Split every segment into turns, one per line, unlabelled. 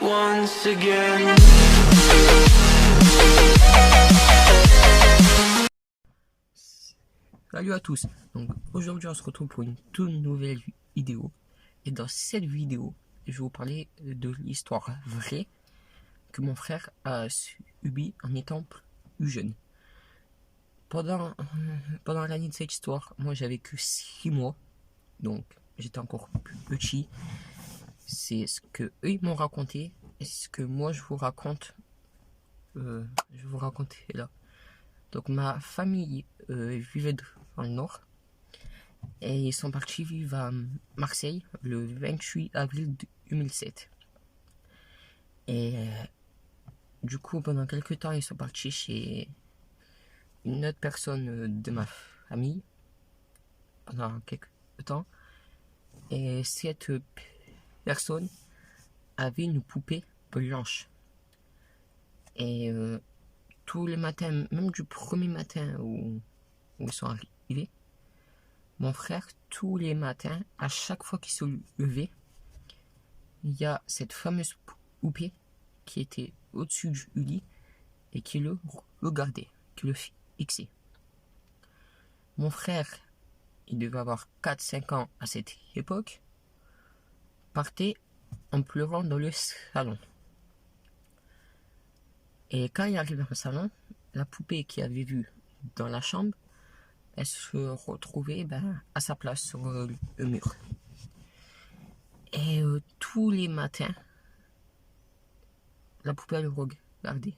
once again.
Salut à tous, donc aujourd'hui on se retrouve pour une toute nouvelle vidéo et dans cette vidéo je vais vous parler de l'histoire vraie que mon frère a subi en étant plus jeune. Pendant l'année de cette histoire, moi j'avais que 6 mois, donc j'étais encore plus petit. C'est ce que eux ils m'ont raconté et ce que moi je vous raconte, je vais vous raconter là. Donc ma famille vivait dans le nord et ils sont partis vivre à Marseille le 28 avril 2007. Et du coup pendant quelques temps ils sont partis chez une autre personne de ma famille pendant quelques temps. Et cette personne avait une poupée blanche. Et tous les matins, même du premier matin où ils sont arrivés, mon frère, tous les matins, à chaque fois qu'il se levait, il y a cette fameuse poupée qui était au-dessus du lit et qui le regardait, qui le fixait. Mon frère, il devait avoir 4-5 ans à cette époque, partait en pleurant dans le salon. Et quand il arrivait dans le salon, la poupée qu'il avait vue dans la chambre, elle se retrouvait à sa place sur le mur. Et tous les matins, la poupée le regardait.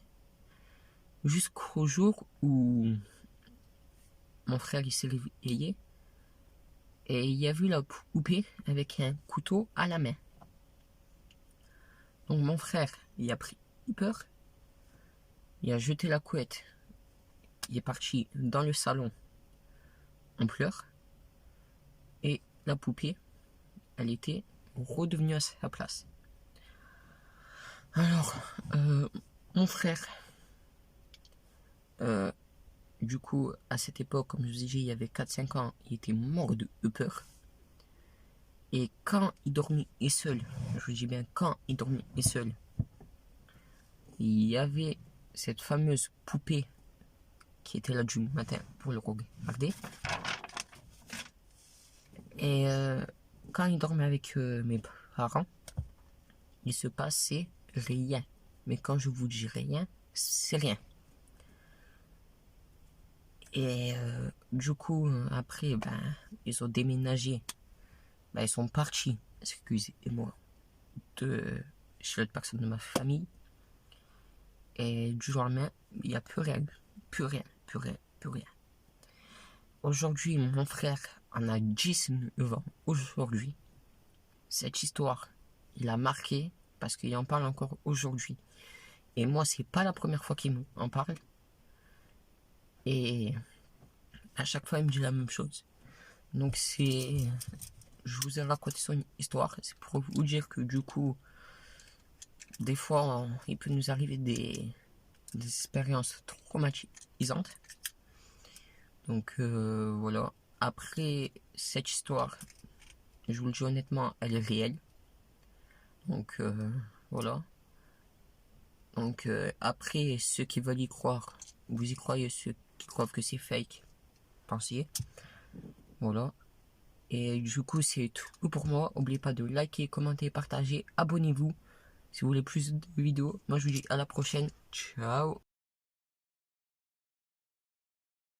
Jusqu'au jour où mon frère il s'est réveillé et il a vu la poupée avec un couteau à la main. Donc mon frère, il a pris peur, il a jeté la couette, il est parti dans le salon en pleurs et la poupée, elle était redevenue à sa place. Alors, mon frère, du coup, à cette époque, comme je vous ai dit, il y avait 4-5 ans, il était mort de peur. Et quand il dormait seul, je vous dis bien quand il dormait seul, il y avait cette fameuse poupée qui était là du matin pour le regarder. Et quand il dormait avec mes parents, il se passait rien. Mais quand je vous dis rien, c'est rien. Et du coup, après, ils ont déménagé. Ils sont partis, excusez-moi, de chez l'autre personne de ma famille. Et du jour au lendemain, il n'y a plus rien. Plus rien, plus rien, plus rien. Aujourd'hui, mon frère en a 19 ans. Aujourd'hui, cette histoire, il a marqué parce qu'il en parle encore aujourd'hui. Et moi, c'est pas la première fois qu'il m'en parle. Et à chaque fois, il me dit la même chose. Donc je vous ai raconté son histoire. C'est pour vous dire que du coup, des fois, il peut nous arriver des expériences traumatisantes. Donc voilà. Après cette histoire, je vous le dis honnêtement, elle est réelle. Donc voilà. Donc après, ceux qui veulent y croire, vous y croyez. Ceux qui croient que c'est fake, pensez. Voilà. Et du coup, c'est tout pour moi. N'oubliez pas de liker, commenter, partager. Abonnez-vous si vous voulez plus de vidéos. Moi, je vous dis à la prochaine. Ciao.